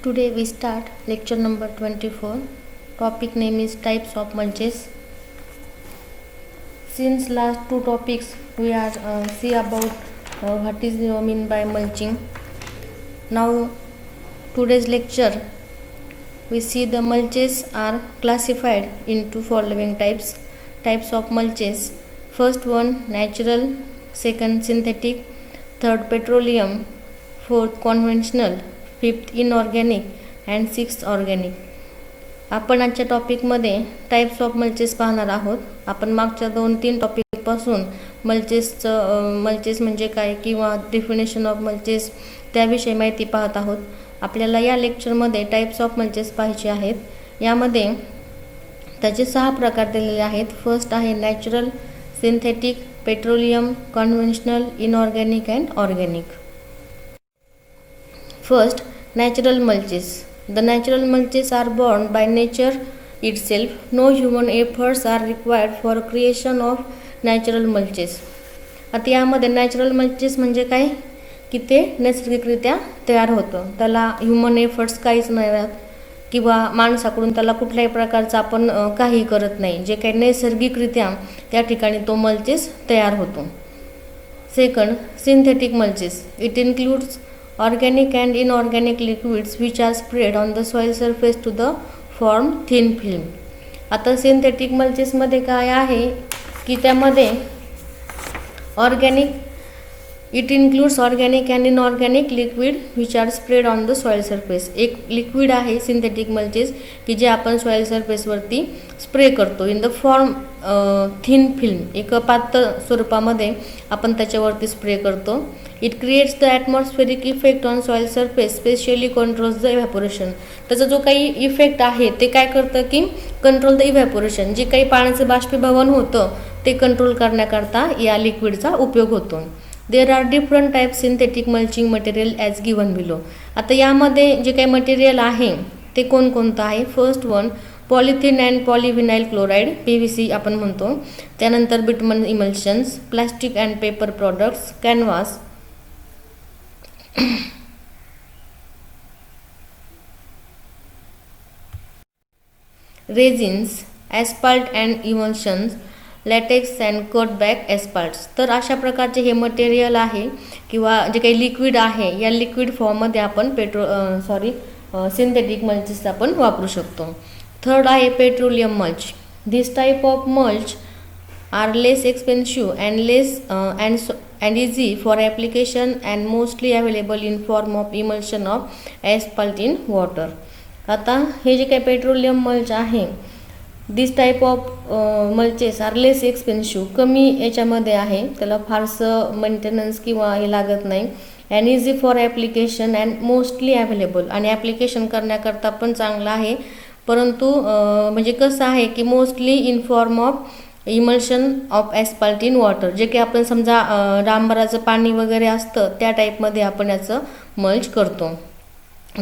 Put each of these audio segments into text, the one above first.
Today we start lecture number 24. Topic name is types of mulches. Since last two topics we are see about what is mean by mulching. Now today's lecture we see the mulches are classified into following types of mulches. First one natural, second synthetic, third petroleum, fourth conventional, fifth inorganic and sixth organic. आपण आजच्या टॉपिकमध्ये types of मल्चेस पाहणार आहोत. आपण मागच्या 2-3 टॉपिकपासून मल्चेस म्हणजे काय किंवा definition of मल्चेस त्याविषयी माहिती पाहत आहोत. आपल्याला या लेक्चरमध्ये टाईप्स ऑफ मल्चेस पाहायचे आहेत. यामध्ये त्याचे 6 प्रकार दिलेले आहेत. फर्स्ट आहे natural, synthetic, petroleum, conventional, inorganic and organic. First, natural mulches. The natural mulches are born by nature itself. No human efforts are required for creation of natural mulches. आता यामध्ये नॅचरल मल्चेस म्हणजे काय की ते नैसर्गिकरित्या तयार होतं. त्याला ह्युमन एफर्ट्स काहीच नाही राहत किंवा माणसाकडून त्याला कुठल्याही प्रकारचं आपण काही करत नाही. जे काही नैसर्गिकरित्या त्या ठिकाणी तो मल्चेस तयार होतो. Second, synthetic mulches. It includes organic and inorganic liquids which are spread on the soil surface to the form thin film. आता सिंथेटिक मल्चेसमध्ये काय आहे की त्यामध्ये it includes organic and inorganic liquid which are spread on the soil surface. एक liquid आहे synthetic मल्चेस की जे आपण सॉइल सरफेसवरती स्प्रे करतो in the form thin film. एक पातळ स्वरूपामध्ये आपण त्याच्यावरती स्प्रे करतो. It creates the atmospheric effect on soil surface, specially controls the evaporation. त्याचा जो काही इफेक्ट आहे ते काय करतं की कंट्रोल द इव्हॅपोरेशन. जे काही पाण्याचं बाष्पीभवन होतं ते कंट्रोल करण्याकरता या लिक्विडचा उपयोग होतो. There are different type synthetic mulching material as given below. आता यामध्ये जे काही मटेरियल आहे ते कोणकोणतं आहे. First one polythene and polyvinyl chloride, PVC आपण म्हणतो. त्यानंतर bitumen emulsions, plastic and paper products, canvas, resins, asphalt and emulsions, latex and cut back asphalts. तर अशा प्रकारचे हे मटेरियल आहे किंवा जे काही लिक्विड आहे या लिक्विड फॉर्ममध्ये आपण सिंथेटिक मल्चेस आपण वापरू शकतो. थर्ड आहे petroleum mulch. This type of mulch are less expensive and easy for application and mostly available in form of emulsion of asphalt in water. आता हे जे काही पेट्रोलियम मल्च आहे this type of mulches are less expensive, कमी याच्यामध्ये आहे, त्याला फारसं मेंटेनन्स किंवा हे लागत नाही. And easy for application and mostly available, आणि ॲप्लिकेशन करण्याकरता पण चांगलं आहे. परंतु म्हणजे कसं आहे की mostly in form of emulsion of asphalt in water. जे काही आपण समजा डांबराचं पाणी वगैरे असतं त्या टाईपमध्ये आपण याचं मल्च करतो.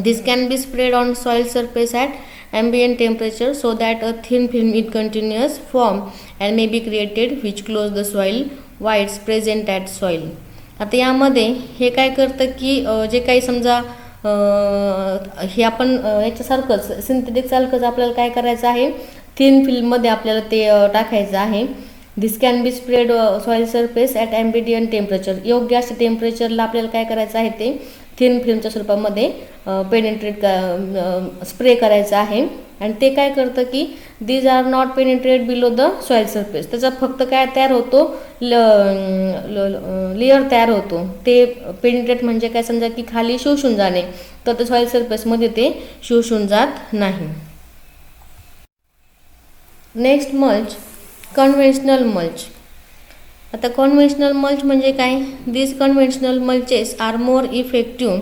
This can be spread on soil surface at ambient temperature so that a thin film in continuous form and may be created which close the soil voids present at soil. आता यामध्ये हे काय करतं की जे काही समजा हे आपण याच्यासारखंच सिंथेटिक सारखंच आपल्याला काय करायचं आहे, थिन फिल्ममध्ये आपल्याला ते टाकायचं आहे. This can be spread soil surface at ambient temperature. योग्य अशा टेम्परेचरला आपल्याला काय करायचं आहे ते थिन फिल्मच्या स्वरूपामध्ये पेनिट्रेट स्प्रे करायचं आहे. आणि ते काय करतं की these are not penetrate below the soil surface. त्याचा फक्त काय तयार होतो, लेअर तयार होतो. ते पेनिट्रेट म्हणजे काय समजा की खाली शोषून जाणे, तर ते सॉइल सरफेसमध्ये ते शोषून जात नाही. Next mulch conventional mulch. आता कन्व्हेन्शनल मल्च म्हणजे काय. This conventional mulches are more effective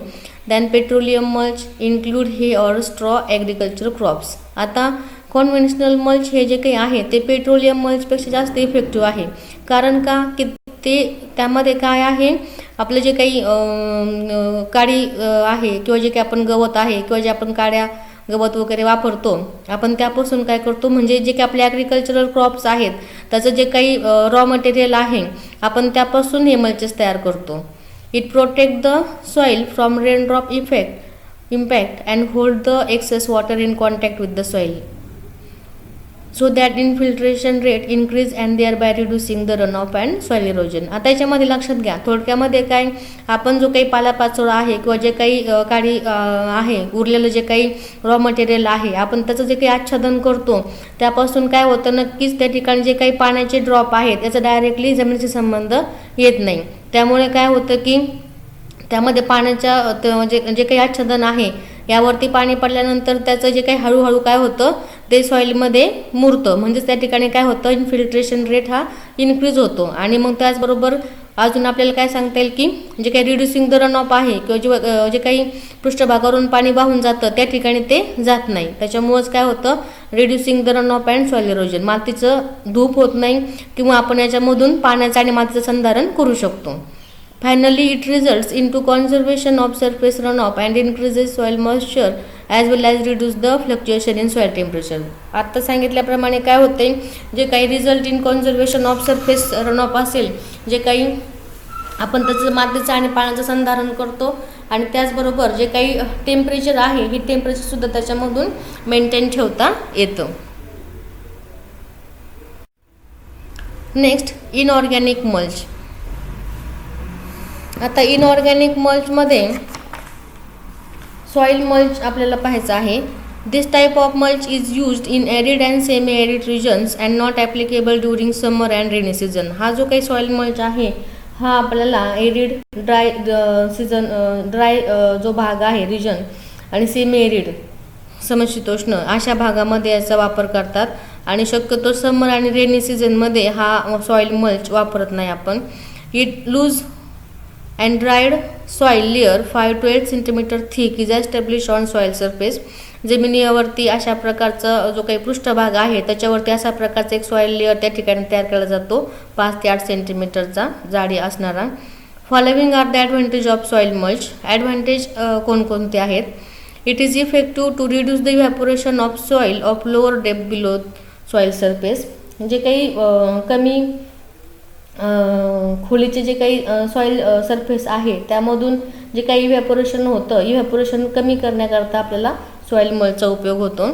than petroleum mulch, include hay or straw agriculture crops. आता कन्व्हेन्शनल मल्च हे जे काही आहे ते पेट्रोलियम मल्चपेक्षा जास्त इफेक्टिव्ह आहे. कारण का की ते त्यामध्ये काय आहे, आपलं जे काही काडी आहे किंवा जे काही आपण गवत आहे किंवा जे आपण काड्या गवत वगैरे वापरतो आपण त्यापासून काय करतो, म्हणजे जे काही आपले ॲग्रिकल्चरल क्रॉप्स आहेत त्याचं जे काही रॉ मटेरियल आहे आपण त्यापासून हे मल्चेस तयार करतो. It protect the soil from raindrop effect impact and hold the excess water in contact with the soil, so that infiltration rate increase and thereby reducing the runoff and soil erosion. आता याच्यामध्ये लक्षात घ्या, थोडक्यामध्ये काय, आपण जो काही पालापाचोळा आहे किंवा जे काही काडी आहे, उरलेलं जे काही रॉ मटेरियल आहे, आपण त्याचं जे काही आच्छादन करतो त्यापासून काय होतं, नक्कीच त्या ठिकाणी जे काही पाण्याचे ड्रॉप आहेत त्याचा डायरेक्टली जमिनीशी संबंध येत नाही. त्यामुळे काय होतं की त्यामध्ये पाण्याच्या जे काही आच्छादन आहे यावरती पाणी पडल्यानंतर त्याचं जे काही हळूहळू काय होतं ते सॉईलमध्ये मुरतं, म्हणजेच त्या ठिकाणी काय होतं, इन्फिल्ट्रेशन रेट हा इन्क्रीज होतो. आणि मग त्याचबरोबर अजून आपल्याला काय सांगता येईल की जे काही रिड्युसिंग द रन ऑफ आहे किंवा जे काही पृष्ठभागावरून पाणी वाहून जातं त्या ठिकाणी ते जात नाही. त्याच्यामुळंच काय होतं, reducing the run of and soil erosion, मातीचं धूप होत नाही किंवा आपण याच्यामधून पाण्याचं आणि मातीचं संधारण करू शकतो. Finally, it results into conservation of surface runoff and increases soil moisture as well as reduce the fluctuation in soil temperature. आता सांगितल्याप्रमाणे काय होते, जे काही result in conservation of surface runoff असेल, जे काही आपण त्याचं मातीचं आणि पाण्याचं संधारण करतो आणि त्याचबरोबर जे काही टेम्परेचर आहे ही टेम्परेचरसुद्धा त्याच्यामधून मेंटेन ठेवता येतं. Next, inorganic mulch. आता इनऑर्गॅनिक मल्चमध्ये सॉइल मल्च आपल्याला पाहायचं आहे. This type of mulch is used in arid and semi arid regions and not applicable during summer and rainy season. हा जो काही सॉइल मल्च आहे हा आपल्याला एरिड ड्राय सीझन ड्राय जो भाग आहे रिजन आणि सेमी एरिड समशीतोष्ण अशा भागामध्ये याचा वापर करतात आणि शक्यतो समर आणि रेनी सीझनमध्ये हा सॉइल मल्च वापरत नाही आपण. It loose and dried soil layer 5 to 8 cm thick is established on soil surface. जमिनीवरती अशा प्रकारचा जो काही पृष्ठभाग आहे त्याच्यावरती अशा प्रकारचा एक सॉइल लेअर त्या ठिकाणी तयार केला जातो, 5 ते 8 सेंटीमीटरचा जाडी असणारा. Following are the advantage of soil mulch. Advantage कोणकोणते आहेत? It is effective to reduce the evaporation of soil of lower depth below soil surface. जे काही कमी खोलीचे जे काही सॉइल सरफेस आहे त्यामधून जे काही इव्हॅपोरेशन होतं, इव्हॅपोरेशन कमी करण्याकरता आपल्याला सॉइल मल्चचा उपयोग होतो.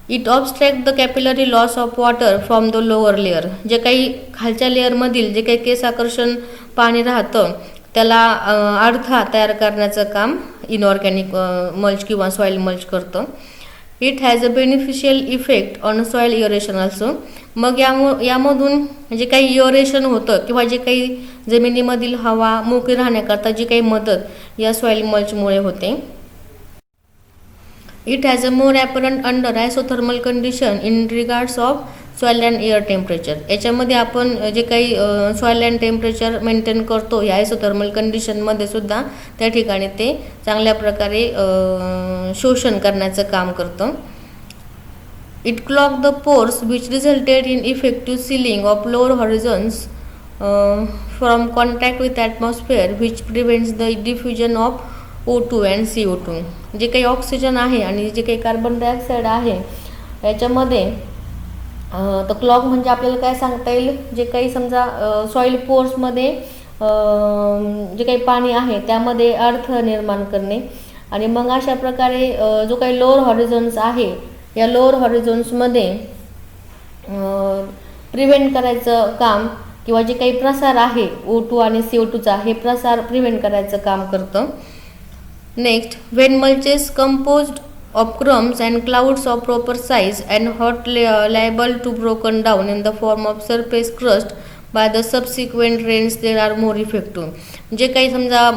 It obstruct the capillary loss of water from the lower layer. जे काही खालच्या लेअरमधील जे काही केस आकर्षण पाणी राहतं त्याला अडथळा तयार करण्याचं काम इनऑर्गॅनिक मल्च किंवा सॉइल मल्च करतं. It has a beneficial effect on soil erosion also. मग यामधून जे काही इओरेशन होतं किंवा जे काही जमिनीमधील हवा मोकळी राहण्याकरता जी काही मदत या सॉइल मल्चमुळे होते. It has a more apparent under isothermal condition in regards of soil and air temperature. याच्यामध्ये आपण जे काही सॉइल अँड टेम्परेचर मेंटेन करतो या आयसोथर्मल कंडिशनमध्ये सुद्धा त्या ठिकाणी ते चांगल्या प्रकारे शोषण करण्याचं काम करतं. It clogged the pores which resulted in effective sealing of lower horizons from contact with atmosphere which prevents the diffusion of O2 and CO2. जे काही ऑक्सिजन आहे आणि जे काही कार्बन डायऑक्साईड आहे याच्यामध्ये तर क्लॉग म्हणजे आपल्याला काय सांगता येईल, जे काही समजा सॉइल पोर्समध्ये जे काही पाणी आहे त्यामध्ये अडथळा निर्माण करणे आणि मग अशा प्रकारे जो काही लोअर हॉरिझॉन्स आहे या लोअर हॉरिझॉन्समध्ये प्रिव्हेंट करायचं काम किंवा जे काही प्रसार आहे O2 आणि CO2चा हे प्रसार प्रिव्हेंट करायचं काम करतं. Next, when mulches composed of crumbs and clods of proper size and not liable to broken down in the form of surface crust by the subsequent rains there are more effective. जे काही समजा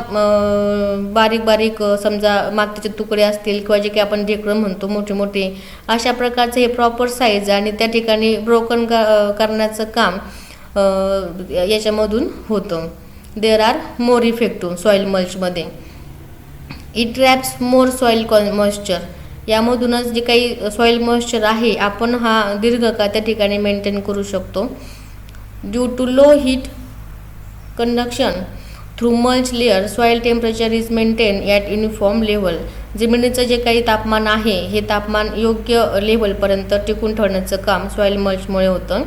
बारीक बारीक समजा मातीचे तुकडे असतील किंवा जे काही आपण ढेकळं म्हणतो मोठे मोठे अशा प्रकारचे हे प्रॉपर साईज आणि त्या ठिकाणी ब्रोकन करण्याचं काम याच्यामधून होतं. There are more effective soil मल्चमध्ये. It traps more soil moisture. यामधूनच जे काही सॉइल मॉइश्चर आहे आपण हा दीर्घकाळ त्या ठिकाणी मेंटेन करू शकतो. Due to low heat conduction through mulch layer soil temperature is maintain at uniform level. जमिनीचं जे काही तापमान आहे हे तापमान योग्य लेवलपर्यंत टिकून ठेवण्याचं काम सॉइल मल्चमुळे होतं.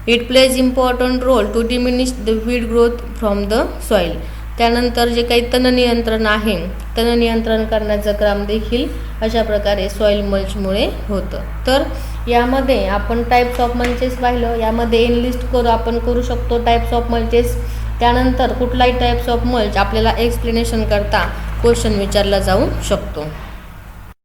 It plays important role to diminish the weed growth from the soil. त्यानंतर जे काही तण नियंत्रण आहे, तण नियंत्रण करण्याचं काम देखील अशा प्रकारे सॉईल मल्चमुळे होतं. तर यामध्ये आपण टाईप्स ऑफ मल्चेस पाहिलं. यामध्ये एनलिस्ट आपण करू शकतो टाईप्स ऑफ मल्चेस. त्यानंतर कुठलाही टाईप्स ऑफ मल्च आपल्याला एक्सप्लेनेशन करता क्वेश्चन विचारला जाऊ शकतो.